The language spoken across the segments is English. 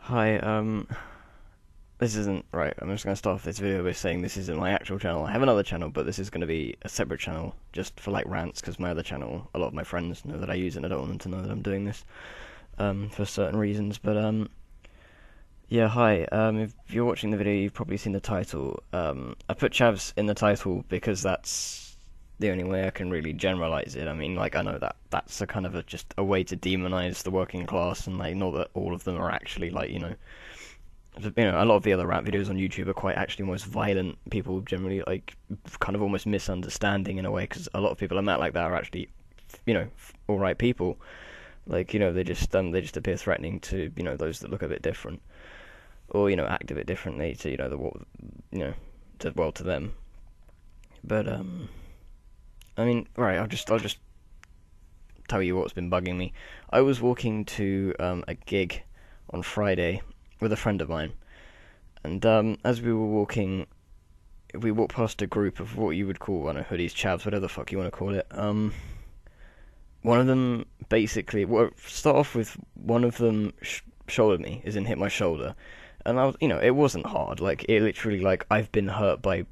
Hi, this isn't right. I'm just gonna start off this video by saying this isn't my actual channel. I have another channel, but this is gonna be a separate channel just for like rants, because my other channel, a lot of my friends know that I use it and I don't want them to know that I'm doing this, for certain reasons. But, yeah, hi. If you're watching the video, you've probably seen the title. I put chavs in the title because that's the only way I can really generalize it. I mean, like, I know that that's a kind of just a way to demonize the working class, and like, not that all of them are actually like, a lot of the other rap videos on YouTube are quite actually almost violent. People generally like kind of almost misunderstanding in a way, because a lot of people I met like that are actually, all right people. Like, they just appear threatening to those that look a bit different, or act a bit differently to to them. But I mean, right, I'll just tell you what's been bugging me. I was walking to a gig on Friday with a friend of mine, and as we were walking, we walked past a group of what you would call, I don't know, hoodies, chavs, whatever the fuck you want to call it. One of them basically, well, start off with one of them shouldered me, as in hit my shoulder, and I was, it wasn't hard. Like, it literally, like, I've been hurt by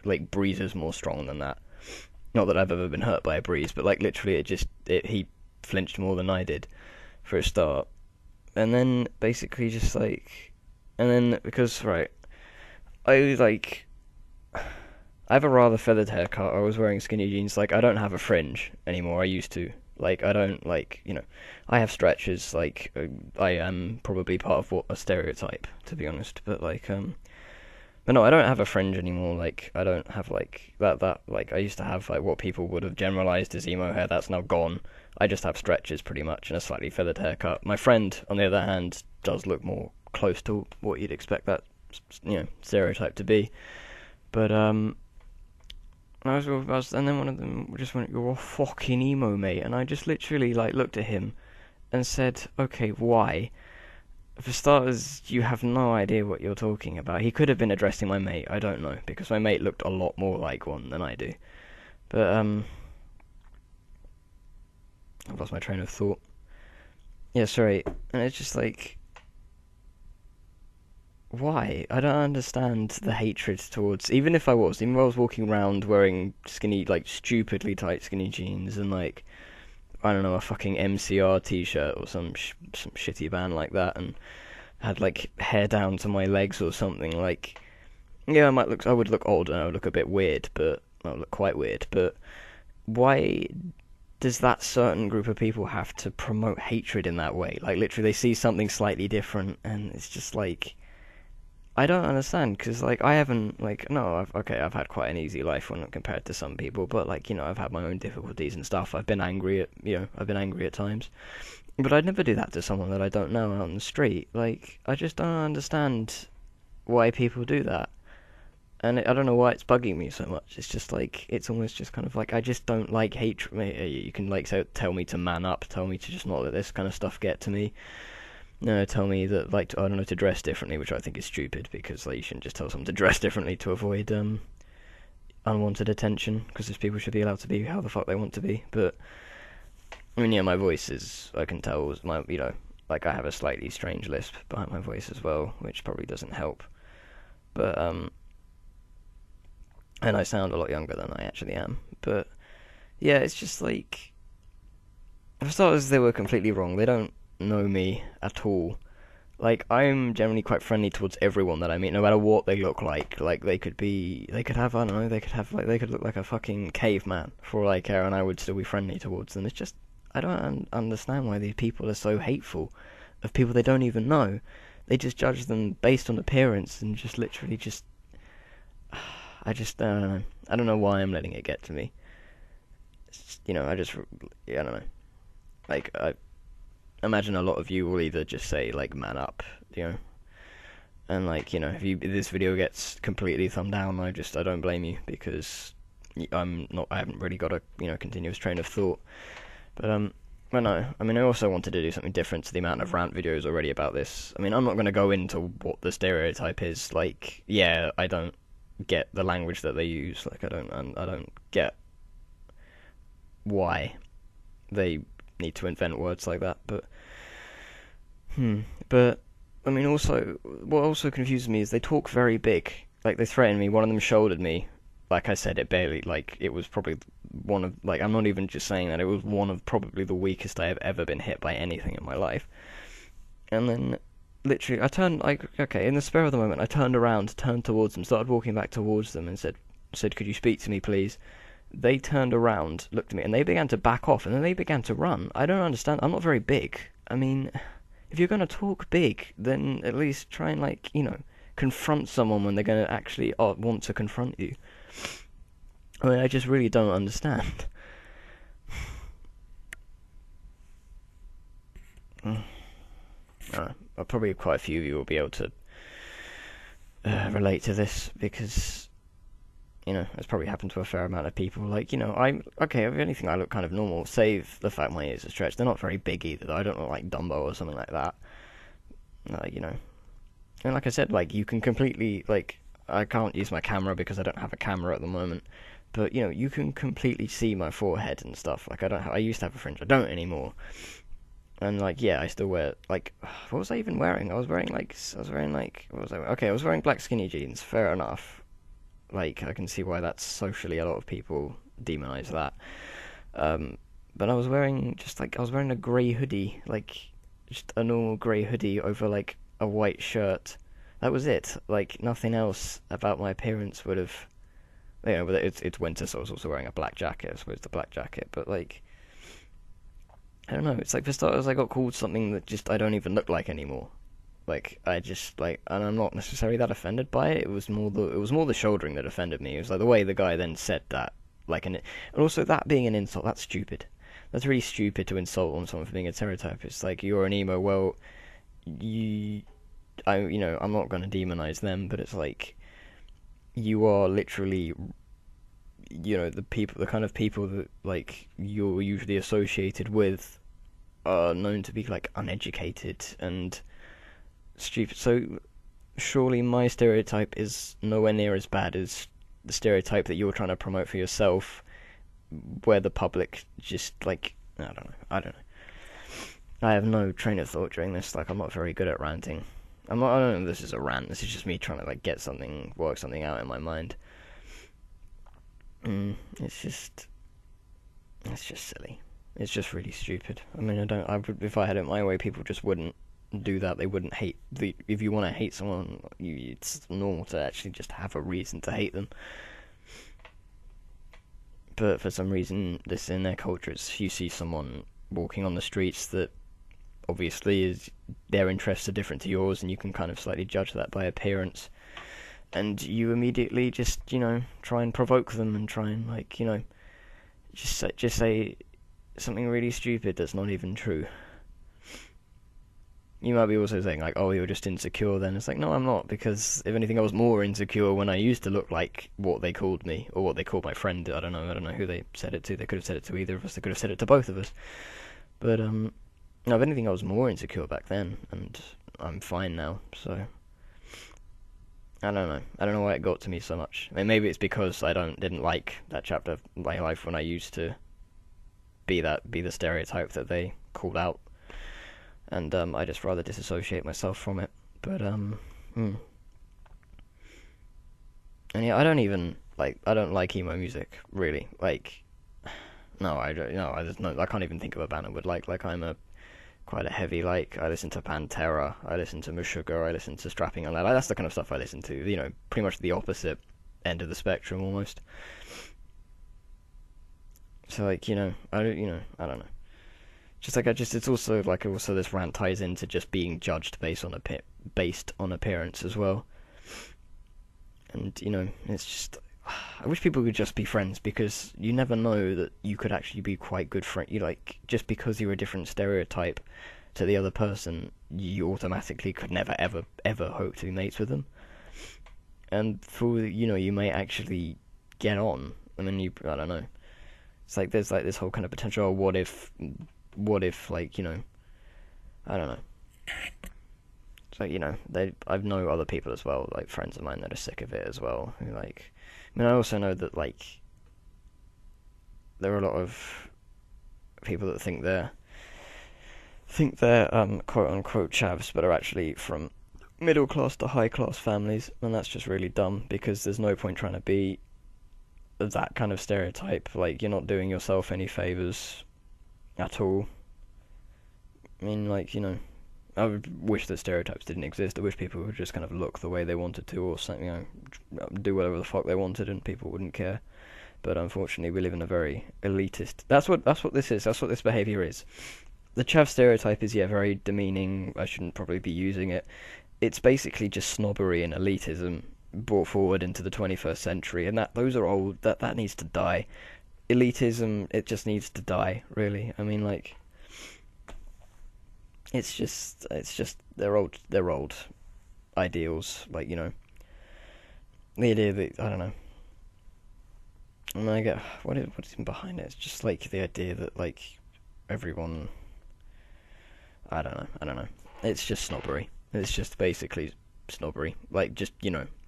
like breezes more strong than that. Not that I've ever been hurt by a breeze, but like literally, he flinched more than I did for a start, and then basically just like, and then because right, I like, I have a rather feathered haircut. I was wearing skinny jeans. Like, I don't have a fringe anymore. I used to. Like, I don't like, I have stretches. Like, I am probably part of what a stereotype, to be honest. But no, I don't have a fringe anymore. Like, I don't have like that. Like, I used to have like what people would have generalized as emo hair. That's now gone. I just have stretches pretty much and a slightly feathered haircut. My friend, on the other hand, does look more close to what you'd expect that stereotype to be. But and then one of them just went, "You're a fucking emo, mate," and I just literally like looked at him and said, "Okay, why?" For starters, you have no idea what you're talking about. He could have been addressing my mate, I don't know, because my mate looked a lot more like one than I do. But, I've lost my train of thought. Yeah, sorry. And it's just like, why? I don't understand the hatred towards, even if I was walking around wearing skinny, like, stupidly tight skinny jeans and, like, I don't know, a fucking MCR t-shirt or some shitty band like that, and had like hair down to my legs or something. Like, yeah, I would look old and I would look a bit weird, but I would look quite weird. But why does that certain group of people have to promote hatred in that way? Like, literally, they see something slightly different, and it's just like, I don't understand, because like, I haven't, like, no, I've had quite an easy life when compared to some people, but like, I've had my own difficulties and stuff. I've been angry at times, but I'd never do that to someone that I don't know out on the street. Like, I just don't understand why people do that. And I don't know why it's bugging me so much. It's just like, it's almost just kind of like, I just don't like hatred. You can like tell me to man up, tell me to just not let this kind of stuff get to me. No, tell me that, like, I don't know, to dress differently, which I think is stupid, because like, you shouldn't just tell someone to dress differently to avoid unwanted attention, because those people should be allowed to be how the fuck they want to be. But I mean, yeah, my voice is, I can tell, like, I have a slightly strange lisp behind my voice as well, which probably doesn't help. But and I sound a lot younger than I actually am. But yeah, it's just like, for starters, they were completely wrong. They don't know me at all. Like, I'm generally quite friendly towards everyone that I meet, no matter what they look like. Like, they could have, I don't know, they could look like a fucking caveman, for all I care, and I would still be friendly towards them. It's just, I don't understand why these people are so hateful of people they don't even know. They just judge them based on appearance and just literally just, I just, I don't know. I don't know why I'm letting it get to me. It's just, I don't know. Like, I imagine a lot of you will either just say, like, man up, and like, if this video gets completely thumbed down, I don't blame you, because I haven't really got a, continuous train of thought. But well, no, I mean, I also wanted to do something different to the amount of rant videos already about this. I mean, I'm not going to go into what the stereotype is. Like, yeah, I don't get the language that they use. Like, I don't get why they need to invent words like that. But, but I mean, also, what also confuses me is they talk very big. Like, they threatened me, one of them shouldered me. Like I said, it barely, like, it was probably one of, like, I'm not even just saying that, it was one of probably the weakest I have ever been hit by anything in my life. And then, literally, I turned, like, okay, in the spur of the moment, I turned around, turned towards them, started walking back towards them, and said, could you speak to me, please? They turned around, looked at me, and they began to back off, and then they began to run. I don't understand. I'm not very big. I mean, if you're going to talk big, then at least try and, like, confront someone when they're going to actually want to confront you. I mean, I just really don't understand. Probably quite a few of you will be able to relate to this, because it's probably happened to a fair amount of people. Like, I'm okay. If anything, I look kind of normal, save the fact my ears are stretched. They're not very big either, though. I don't look like Dumbo or something like that. And like I said, like, you can completely, like, I can't use my camera because I don't have a camera at the moment. But you can completely see my forehead and stuff. Like, I used to have a fringe. I don't anymore. And, like, yeah, I still wear, like, what was I even wearing? I was wearing what was I wearing? Okay, I was wearing black skinny jeans. Fair enough. Like, I can see why that's socially, a lot of people demonize that. But I was wearing a grey hoodie, like, just a normal grey hoodie over, like, a white shirt. That was it. Like, nothing else about my appearance would have, but it's winter, so I was also wearing a black jacket. I suppose the black jacket, but, like, I don't know. It's like, for starters, I got called something that just I don't even look like anymore. Like, I just, like, and I'm not necessarily that offended by it. It was more the shouldering that offended me. It was like the way the guy then said that, like, and also that being an insult. That's stupid. That's really stupid to insult on someone for being a stereotype. It's like, you're an emo. Well, I'm not going to demonize them, but it's like, you are literally, the kind of people that, like, you're usually associated with are known to be, like, uneducated and stupid. So surely my stereotype is nowhere near as bad as the stereotype that you're trying to promote for yourself, where the public just, like, I don't know. I have no train of thought during this. Like, I'm not very good at ranting. I don't know if this is a rant. This is just me trying to, like, work something out in my mind. It's just silly. It's just really stupid. I mean, if I had it my way, people just wouldn't do that. They wouldn't hate if you want to hate someone, it's normal to actually just have a reason to hate them. But for some reason, this in their cultures, you see someone walking on the streets that obviously their interests are different to yours, and you can kind of slightly judge that by appearance, and you immediately just try and provoke them and try and, like, just say something really stupid that's not even true. You might be also saying, like, oh, you're just insecure then. It's like, no, I'm not, because if anything, I was more insecure when I used to look like what they called me, or what they called my friend. I don't know who they said it to. They could have said it to either of us. They could have said it to both of us. But, no, if anything, I was more insecure back then, and I'm fine now, so I don't know. I don't know why it got to me so much. I mean, maybe it's because I didn't like that chapter of my life when I used to be the stereotype that they called out. And I just rather disassociate myself from it. But and yeah, I don't like emo music really. Like, no, I don't. No, I can't even think of a band I would like. Like, I'm quite a heavy. Like, I listen to Pantera, I listen to Meshuggah, I listen to Strapping on Lad. That's the kind of stuff I listen to. Pretty much the opposite end of the spectrum almost. So, like, I don't know. Just like it's also this rant ties into just being judged based on appearance as well. And it's just, I wish people could just be friends, because you never know that you could actually be quite good friends. Just because you're a different stereotype to the other person, you automatically could never ever hope to be mates with them. And you may actually get on. I mean, I don't know. It's like there's like this whole kind of potential. Oh, what if like, I don't know. It's like, I know other people as well, like friends of mine that are sick of it as well. Who, like, I mean, I also know that, like, there are a lot of people that think they're quote unquote chavs, but are actually from middle class to high class families, and that's just really dumb because there's no point trying to be that kind of stereotype. Like, you're not doing yourself any favors at all. I mean, like, I would wish that stereotypes didn't exist. I wish people would just kind of look the way they wanted to, or something, do whatever the fuck they wanted, and people wouldn't care. But unfortunately, we live in a very elitist. That's what this is. That's what this behaviour is. The chav stereotype is, very demeaning. I shouldn't probably be using it. It's basically just snobbery and elitism brought forward into the 21st century, and those are old. That needs to die. Elitism, it just needs to die. Really, I mean, like, it's just they're old ideals. Like, the idea that, I don't know. And I get what is even behind it. It's just like the idea that, like, everyone. I don't know. It's just snobbery. It's just basically snobbery. Like, just,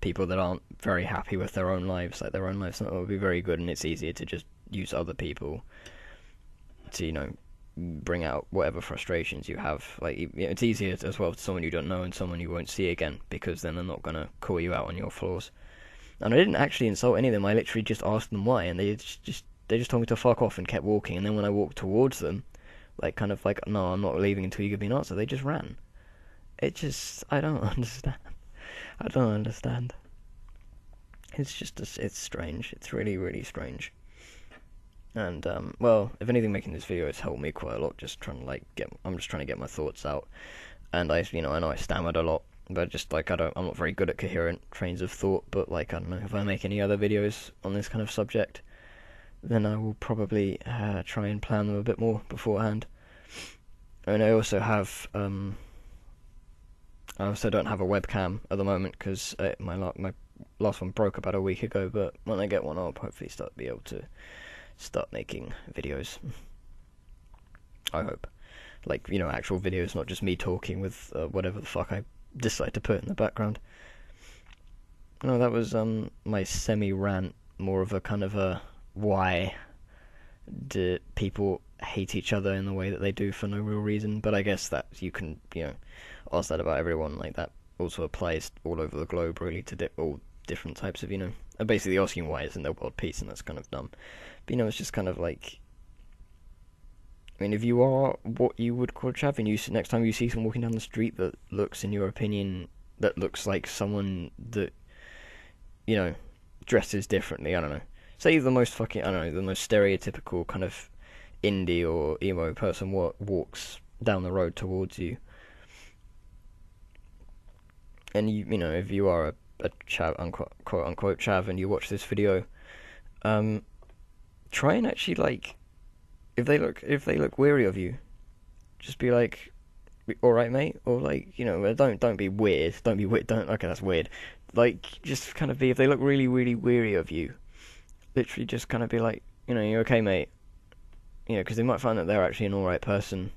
people that aren't very happy with their own lives. Like, their own lives not will be very good, and it's easier to just use other people to, bring out whatever frustrations you have. Like, it's easier as well to someone you don't know and someone you won't see again, because then they're not gonna call you out on your flaws. And I didn't actually insult any of them. I literally just asked them why, and they just told me to fuck off and kept walking. And then when I walked towards them, like, kind of like, no, I'm not leaving until you give me an answer, they just ran. I don't understand. I don't understand. It's just, it's strange. It's really, really strange. And, well, if anything, making this video has helped me quite a lot. Just trying to, like, I'm just trying to get my thoughts out. And I know I stammered a lot. But just, like, I'm not very good at coherent trains of thought, but, like, I don't know, if I make any other videos on this kind of subject, then I will probably try and plan them a bit more beforehand. And I also have, I also don't have a webcam at the moment, because my last one broke about a week ago, but when I get one, I'll hopefully be able to start making videos. I hope. Like, actual videos, not just me talking with whatever the fuck I decide to put in the background. No, that was my semi-rant, more of a kind of a why do people hate each other in the way that they do for no real reason. But I guess that you can, ask that about everyone. Like, that also applies all over the globe, really, to all different types of, basically asking why isn't there world peace, and that's kind of dumb. But, it's just kind of like, I mean, if you are what you would call a chav, and next time you see someone walking down the street that looks, in your opinion, that looks like someone that, dresses differently, I don't know. Say the most fucking, I don't know, the most stereotypical kind of indie or emo person walks down the road towards you. And if you are a chav, quote unquote chav, and you watch this video, try and actually, like, if they look weary of you, just be like, all right, mate, or, like, don't be weird. Don't be weird. Okay, that's weird. Like, just kind of be, if they look really, really weary of you, literally just kind of be like, you okay, mate? Because they might find that they're actually an all right person.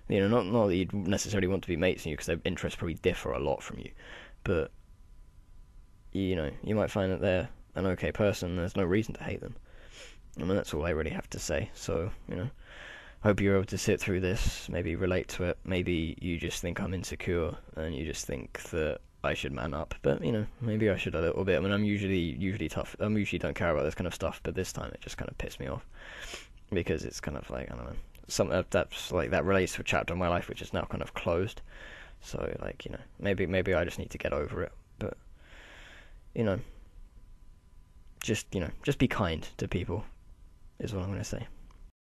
Not that you'd necessarily want to be mates with you, because their interests probably differ a lot from you, but you might find that they're an okay person. There's no reason to hate them. I mean, that's all I really have to say. So, hope you're able to sit through this, maybe relate to it. Maybe you just think I'm insecure, and you just think that I should man up. But, maybe I should a little bit. I mean, I'm usually tough. I usually don't care about this kind of stuff, but this time it just kind of pissed me off. Because it's kind of like, I don't know, something that's like, that relates to a chapter of my life which is now kind of closed. So, like, maybe I just need to get over it. But, just be kind to people, is what I'm going to say.